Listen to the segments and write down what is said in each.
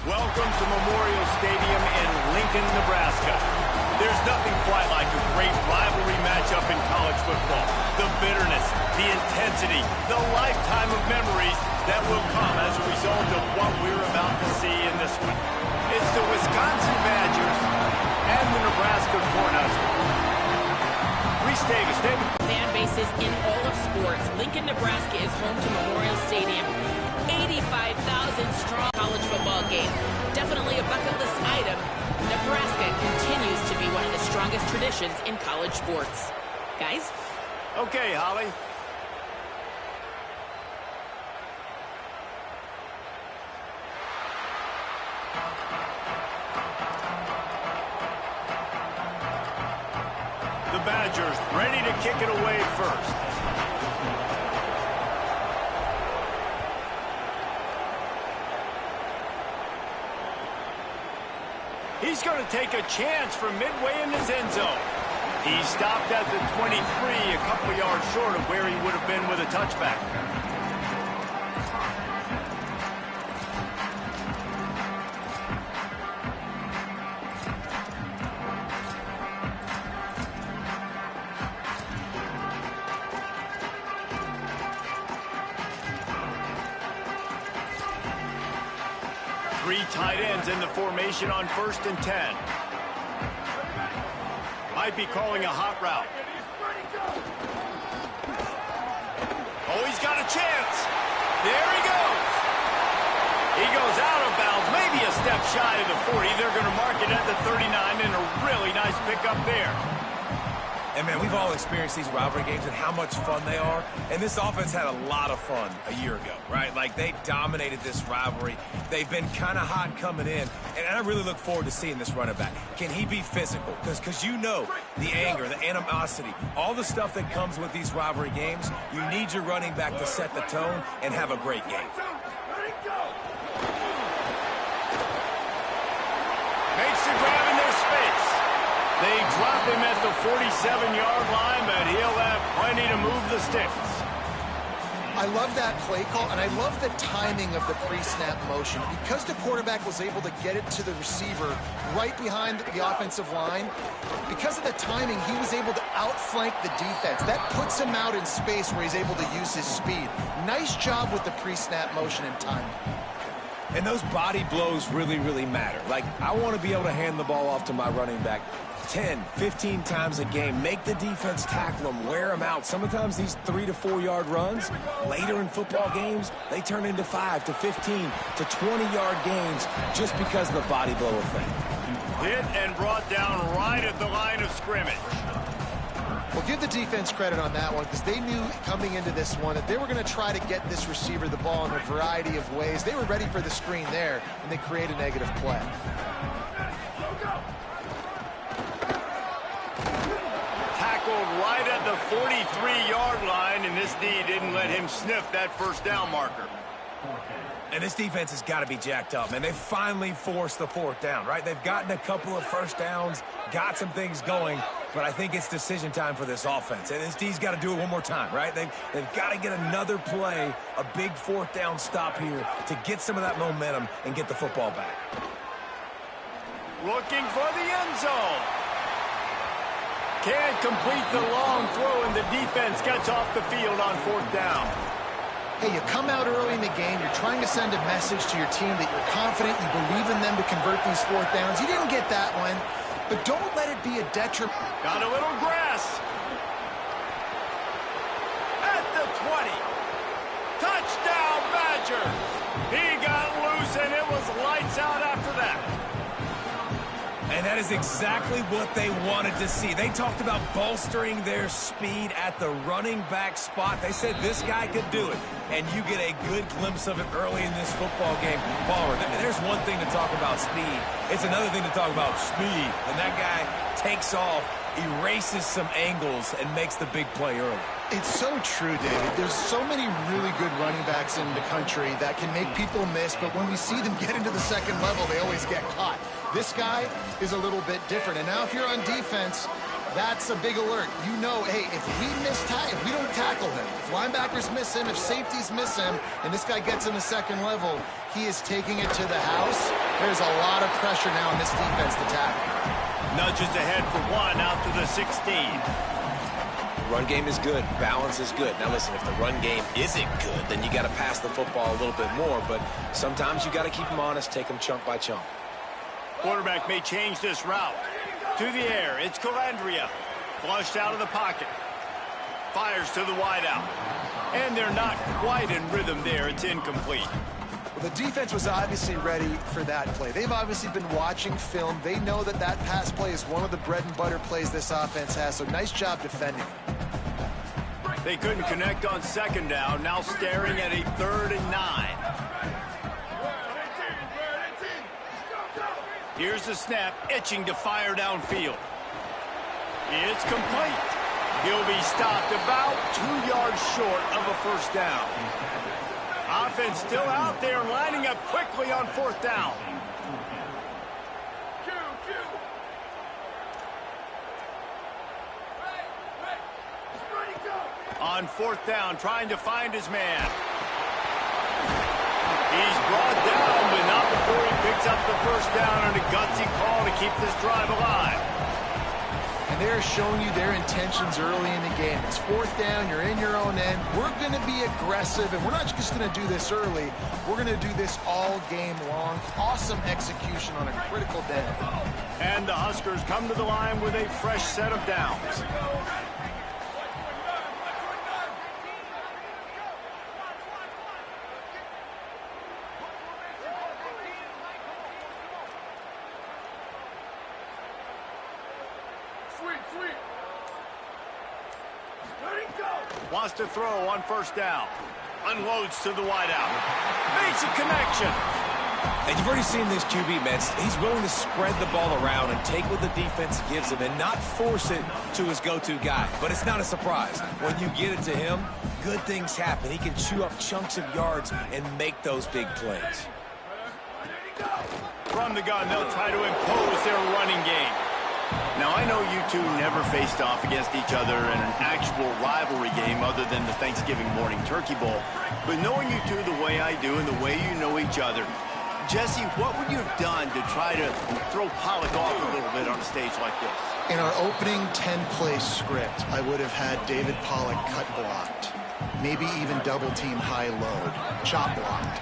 Welcome to Memorial Stadium in Lincoln, Nebraska. There's nothing quite like a great rivalry matchup in college football. The bitterness, the intensity, the lifetime of memories that will come as a result of what we're about to see in this one. It's the Wisconsin Badgers and the Nebraska Cornhuskers. Reese Davis, David. Fan bases in all of sports. Lincoln, Nebraska is home to Memorial Stadium. 85,000 strong college football game. Definitely a bucket list item. Nebraska continues to be one of the strongest traditions in college sports. Guys? Okay, Holly. The Badgers ready to kick it away first. He's going to take a chance from midway in his end zone. He stopped at the 23, a couple of yards short of where he would have been with a touchback. Three tight ends in the formation on 1st and 10. Might be calling a hot route. Oh, he's got a chance. There he goes. He goes out of bounds, maybe a step shy of the 40. They're going to mark it at the 39, and a really nice pickup there. And, man, we've all experienced these rivalry games and how much fun they are. And this offense had a lot of fun a year ago, right? Like, they dominated this rivalry. They've been kind of hot coming in. And I really look forward to seeing this running back. Can he be physical? Because you know the anger, the animosity, all the stuff that comes with these rivalry games, you need your running back to set the tone and have a great game. Makes the grab in their space. They drop him at the 47-yard line, but he'll have plenty to move the sticks. I love that play call, and I love the timing of the pre-snap motion. Because the quarterback was able to get it to the receiver right behind the offensive line, because of the timing, he was able to outflank the defense. That puts him out in space where he's able to use his speed. Nice job with the pre-snap motion and timing. And those body blows really, really matter. Like, I want to be able to hand the ball off to my running back 10, 15 times a game. Make the defense tackle them, wear them out. Sometimes these 3 to 4 yard runs, later in football games, they turn into 5 to 15 to 20-yard gains just because of the body blow effect. Hit and brought down right at the line of scrimmage. Well, give the defense credit on that one because they knew coming into this one that they were going to try to get this receiver the ball in a variety of ways. They were ready for the screen there, and they create a negative play. Tackled right at the 43-yard line, and this D didn't let him sniff that first down marker. And this defense has got to be jacked up, man. They've finally forced the 4th down, right? They've gotten a couple of first downs, got some things going, but I think it's decision time for this offense. And this D's got to do it one more time, right? They've got to get another play, a big 4th down stop here to get some of that momentum and get the football back. Looking for the end zone. Can't complete the long throw, and the defense gets off the field on 4th down. Hey, you come out early in the game, you're trying to send a message to your team that you're confident, you believe in them to convert these 4th downs. You didn't get that one, but don't let it be a detriment. Got a little grass. At the 20. Touchdown, Badgers. He got loose, and it was lights out after that. And that is exactly what they wanted to see. They talked about bolstering their speed at the running back spot. They said this guy could do it. And you get a good glimpse of it early in this football game. Palmer, there's one thing to talk about speed. It's another thing to talk about speed. And that guy takes off, erases some angles, and makes the big play early. It's so true, David. There's so many really good running backs in the country that can make people miss, but when we see them get into the second level, they always get caught. This guy is a little bit different. And now if you're on defense, that's a big alert. You know, hey, if we don't tackle him, if linebackers miss him, if safeties miss him, and this guy gets in the second level, he is taking it to the house. There's a lot of pressure now on this defense to tackle. Nudges ahead for one out to the 16. Run game is good. Balance is good. Now listen, if the run game isn't good, then you got to pass the football a little bit more. But sometimes you got to keep them honest, take them chunk by chunk. Quarterback may change this route. To the air, it's Calandria. Flushed out of the pocket. Fires to the wideout. And they're not quite in rhythm there. It's incomplete. Well, the defense was obviously ready for that play. They've obviously been watching film. They know that that pass play is one of the bread and butter plays this offense has, so nice job defending. They couldn't connect on second down, now staring at a 3rd and 9. Here's the snap, itching to fire downfield. It's complete. He'll be stopped about 2 yards short of a first down. Offense still out there, lining up quickly on 4th down. On 4th down, trying to find his man. He's brought down, but not before he picks up the first down on a gutsy call to keep this drive alive. And they're showing you their intentions early in the game. It's 4th down, you're in your own end. We're going to be aggressive, and we're not just going to do this early. We're going to do this all game long. Awesome execution on a critical day. And the Huskers come to the line with a fresh set of downs. Wants to throw on 1st down. Unloads to the wideout. Makes a connection. And you've already seen this QB, man. He's willing to spread the ball around and take what the defense gives him and not force it to his go-to guy. But it's not a surprise. When you get it to him, good things happen. He can chew up chunks of yards and make those big plays. From the gun, they'll try to impose their running game. Now, I know you two never faced off against each other in an actual rivalry game other than the Thanksgiving morning Turkey Bowl. But knowing you two the way I do and the way you know each other, Jesse, what would you have done to try to throw Pollock off a little bit on a stage like this? In our opening 10-play script, I would have had David Pollock cut blocked, maybe even double-team high-load, chop blocked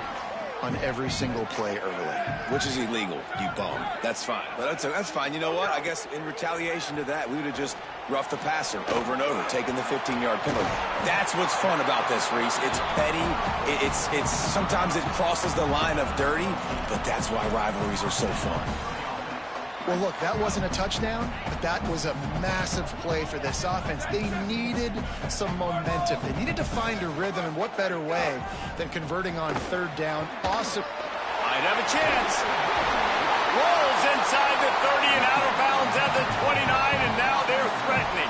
on every single play early. Which is illegal, you bum. That's fine. But that's fine. You know what? I guess in retaliation to that, we would have just roughed the passer over and over, taking the 15-yard penalty. That's what's fun about this, Reese. It's petty. It's sometimes it crosses the line of dirty, but that's why rivalries are so fun. Well, look, that wasn't a touchdown, but that was a massive play for this offense. They needed some momentum. They needed to find a rhythm, and what better way than converting on 3rd down. Awesome. Might have a chance. Rolls inside the 30 and out of bounds at the 29, and now they're threatening.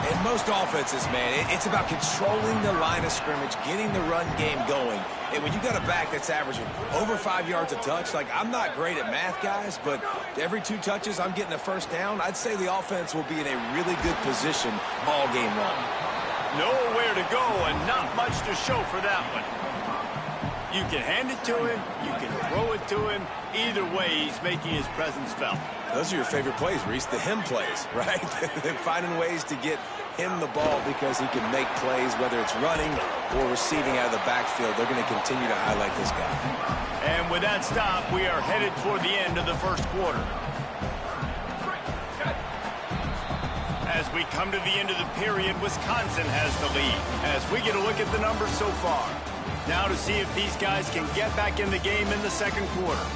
In most offenses, man, it's about controlling the line of scrimmage, getting the run game going. And when you got a back that's averaging over 5 yards a touch, like I'm not great at math, guys, but every 2 touches I'm getting a first down, I'd say the offense will be in a really good position all game long. Nowhere to go and not much to show for that one. You can hand it to him, you can throw it to him. Either way, he's making his presence felt. Those are your favorite plays, Reese, the him plays, right? They're finding ways to get him the ball because he can make plays, whether it's running or receiving out of the backfield. They're going to continue to highlight this guy. And with that stop, we are headed toward the end of the first quarter. As we come to the end of the period, Wisconsin has the lead. As we get a look at the numbers so far. Now to see if these guys can get back in the game in the second quarter.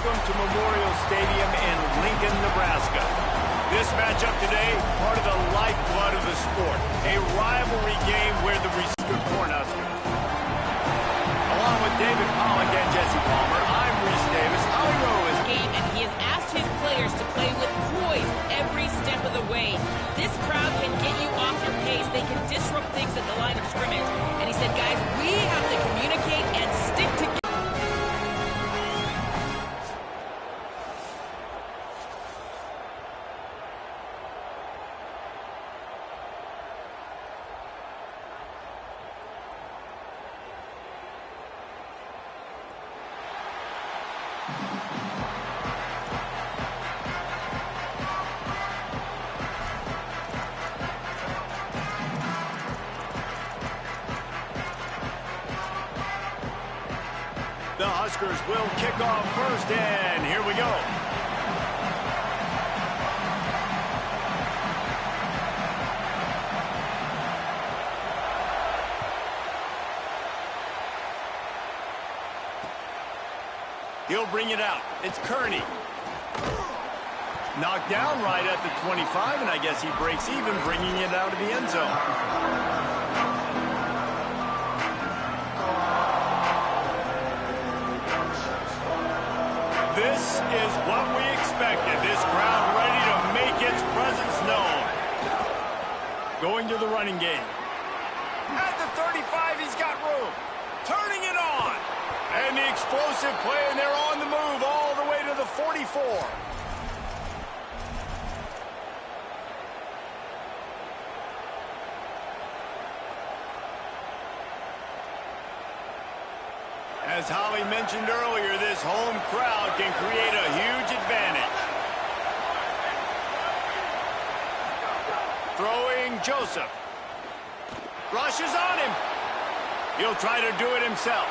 welcome to Memorial Stadium in Lincoln, Nebraska. This matchup today, part of the lifeblood of the sport. A rivalry game where the Cornhuskers. Along with David Pollack and Jesse Palmer, I'm Reese Davis. Holly Rowe is game, and he has asked his players to play with poise every step of the way. This crowd can get you off your pace. They can disrupt things at the line of scrimmage. And he said, guys, we have to communicate and stick together. The Huskers will kick off first, and here we go. He'll bring it out. It's Kearney. Knocked down right at the 25, and I guess he breaks even, bringing it out of the end zone. This is what we expected. This crowd ready to make its presence known. Going to the running game. At the 35, he's got room. Turning it on. And the explosive play, and they're on the move all the way to the 44. As Holly mentioned earlier, this home crowd can create a huge advantage. Throwing Joseph. Rushes on him. He'll try to do it himself.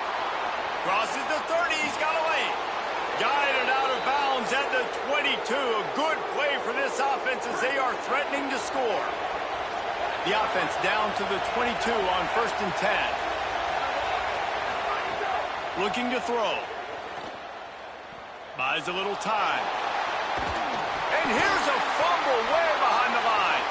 Crosses the 30. He's got away. Guided out of bounds at the 22. A good play for this offense as they are threatening to score. The offense down to the 22 on 1st and 10. Looking to throw. Buys a little time. And here's a fumble way behind the line.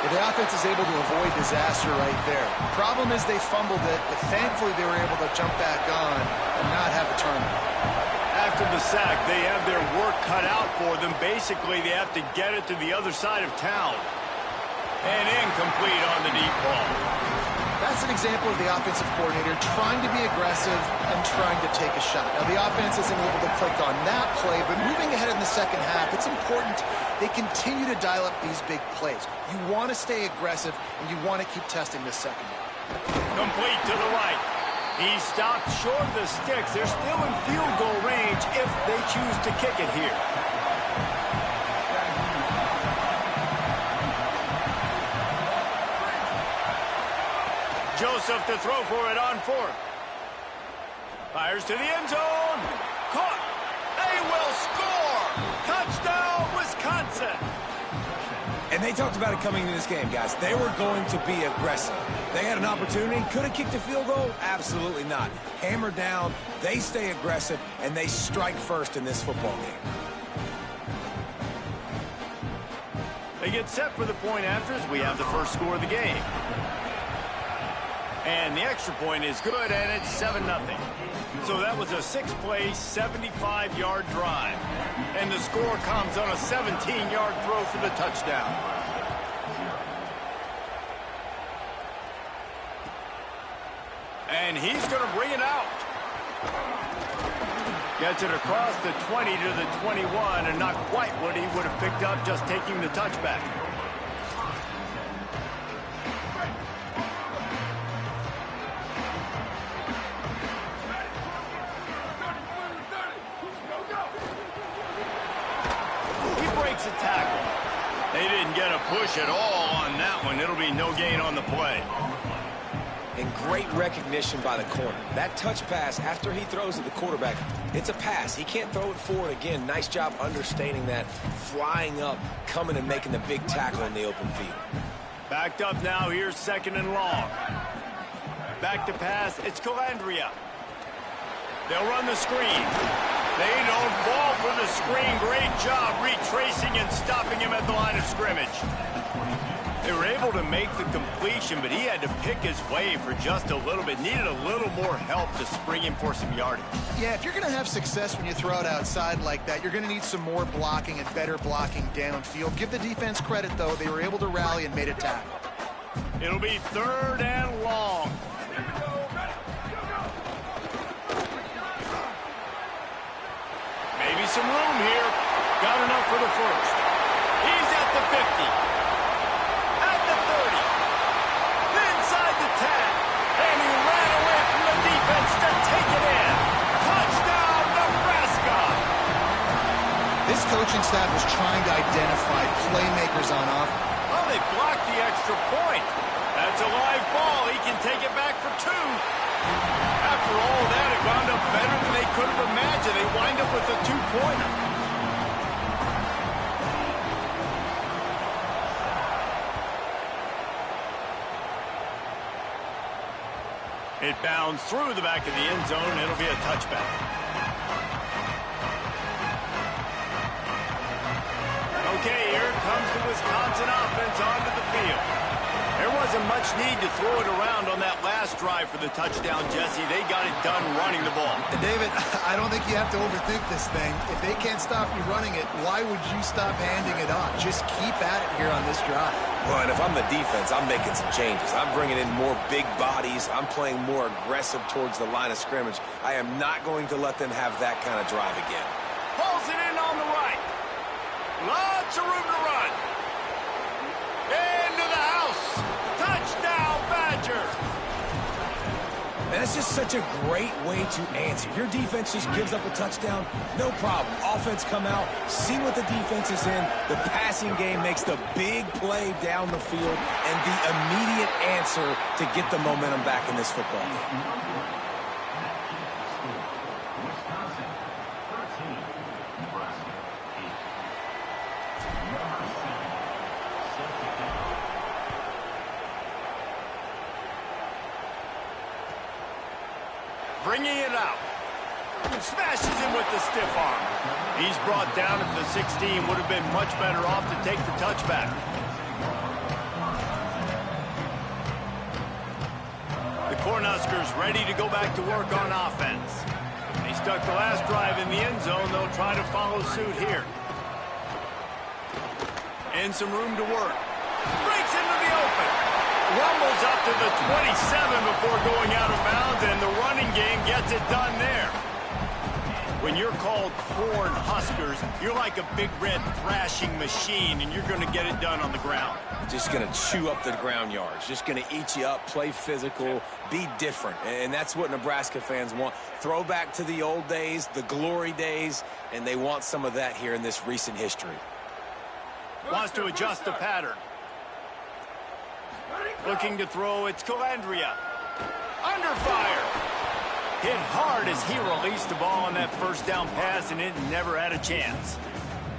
Well, the offense is able to avoid disaster right there. Problem is they fumbled it, but thankfully they were able to jump back on and not have a turnover. After the sack, they have their work cut out for them. Basically, they have to get it to the other side of town. And incomplete on the deep ball. That's an example of the offensive coordinator trying to be aggressive and trying to take a shot. Now, the offense isn't able to click on that play, but moving ahead in the second half, it's important they continue to dial up these big plays. You want to stay aggressive, and you want to keep testing this second. Complete to the right. He stopped short of the sticks. They're still in field goal range if they choose to kick it here. Joseph to throw for it on 4th. Fires to the end zone. Caught. They will score. Touchdown, Wisconsin. And they talked about it coming into this game, guys. They were going to be aggressive. They had an opportunity. Could have kicked a field goal? Absolutely not. Hammer down. They stay aggressive, and they strike first in this football game. They get set for the point after as we have the first score of the game. And the extra point is good, and it's 7-0. So that was a 6-play, 75-yard drive. And the score comes on a 17-yard throw for the touchdown. And he's going to bring it out. Gets it across the 20 to the 21, and not quite what he would have picked up just taking the touchback. A tackle. They didn't get a push at all on that one. It'll be no gain on the play. And great recognition by the corner. That touch pass after he throws at the quarterback, it's a pass. He can't throw it forward again. Nice job understanding that, flying up, coming and making the big tackle in the open field. Backed up now. Here's 2nd and long. Back to pass. It's Calandria. They'll run the screen. They don't fall for the screen. Great job retracing and stopping him at the line of scrimmage. They were able to make the completion, but he had to pick his way for just a little bit. Needed a little more help to spring him for some yardage. Yeah, if you're going to have success when you throw it outside like that, you're going to need some more blocking and better blocking downfield. Give the defense credit, though. They were able to rally and made a tackle. It'll be 3rd and long. Maybe some room here. Got enough for the first. He's at the 50. At the 30. Inside the 10. And he ran away from the defense to take it in. Touchdown, Nebraska. This coaching staff was trying to identify playmakers on offense. Oh, they blocked the extra point. That's a live ball. He can take it back for 2. After all that, it wound up better than they could have imagined. They wind up with a 2-pointer. It bounds through the back of the end zone. It'll be a touchback. Okay, here comes the Wisconsin offense onto the field. There wasn't much need to throw it around on that last drive for the touchdown, Jesse. They got it done running the ball. And David, I don't think you have to overthink this thing. If they can't stop you running it, why would you stop handing it off? Just keep at it here on this drive. Well, and if I'm the defense, I'm making some changes. I'm bringing in more big bodies. I'm playing more aggressive towards the line of scrimmage. I am not going to let them have that kind of drive again. Pulls it in on the right. Lots of room to run. Into the house. Touchdown, Badger. And that's just such a great way to answer. Your defense just gives up a touchdown, no problem. Offense come out, see what the defense is in. The passing game makes the big play down the field and the immediate answer to get the momentum back in this football game. Bringing it out. Smashes him with the stiff arm. He's brought down at the 16. Would have been much better off to take the touchback. The Cornhuskers ready to go back to work on offense. They stuck the last drive in the end zone. They'll try to follow suit here. And some room to work. Breaks into the open. Rumbles up to the 27 before going out of bounds, and the running game gets it done there. When you're called Corn Huskers, you're like a big red thrashing machine, and you're going to get it done on the ground. Just going to chew up the ground yards. Just going to eat you up, play physical, be different. And that's what Nebraska fans want. Throw back to the old days, the glory days, and they want some of that here in this recent history. Wants to adjust the pattern. Looking to throw, it's Calandria. Under fire. Hit hard as he released the ball on that first down pass, and it never had a chance.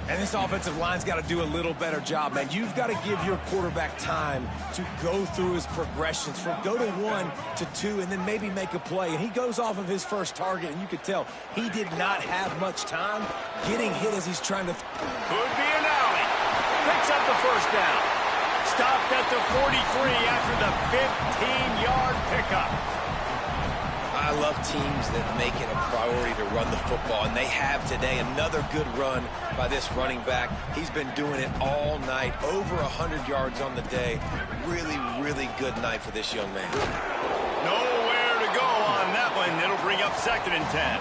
And this offensive line's got to do a little better job, man. You've got to give your quarterback time to go through his progressions from go to 1 to 2 and then maybe make a play. And he goes off of his first target, and you could tell he did not have much time getting hit as he's trying to... Could be an alley. Picks up the first down. Stopped at the 43 after the 15-yard pickup. I love teams that make it a priority to run the football, and they have today. Another good run by this running back. He's been doing it all night, over 100 yards on the day. Really, really good night for this young man. Nowhere to go on that one. It'll bring up 2nd and 10.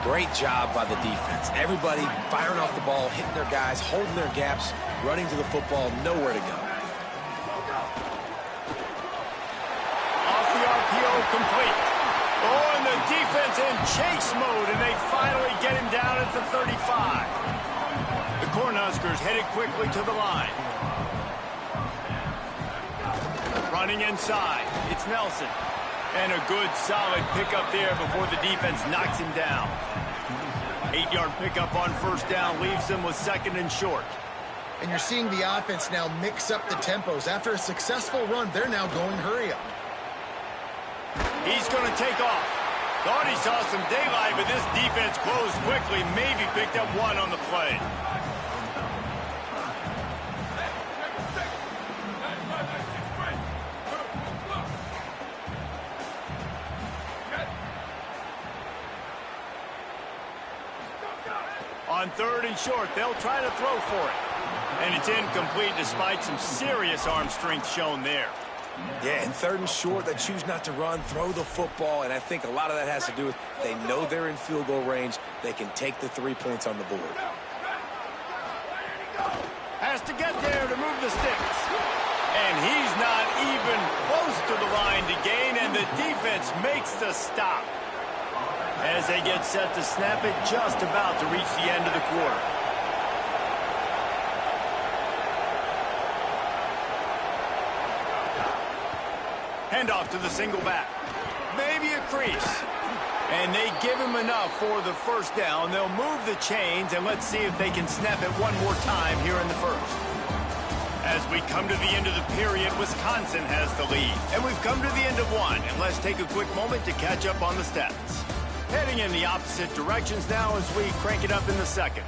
Great job by the defense. Everybody firing off the ball, hitting their guys, holding their gaps, running to the football, nowhere to go. Off the RPO, complete. Oh, and the defense in chase mode, and they finally get him down at the 35. The Cornhuskers headed quickly to the line. Running inside, it's Nelson. And a good, solid pickup there before the defense knocks him down. 8-yard pickup on first down leaves them with 2nd and short. And you're seeing the offense now mix up the tempos. After a successful run, they're now going hurry up. He's going to take off. Thought he saw some daylight, but this defense closed quickly. Maybe picked up one on the play. On 3rd and short, they'll try to throw for it. And it's incomplete despite some serious arm strength shown there. Yeah, and 3rd and short, they choose not to run, throw the football, and I think a lot of that has to do with they know they're in field goal range. They can take the 3 points on the board. Has to get there to move the sticks. And he's not even close to the line to gain, and the defense makes the stop. As they get set to snap it, just about to reach the end of the quarter. Handoff to the single back. Maybe a crease. And they give him enough for the first down. They'll move the chains, and let's see if they can snap it one more time here in the first. As we come to the end of the period, Wisconsin has the lead. And we've come to the end of one. And let's take a quick moment to catch up on the stats. Heading in the opposite directions now as we crank it up in the second.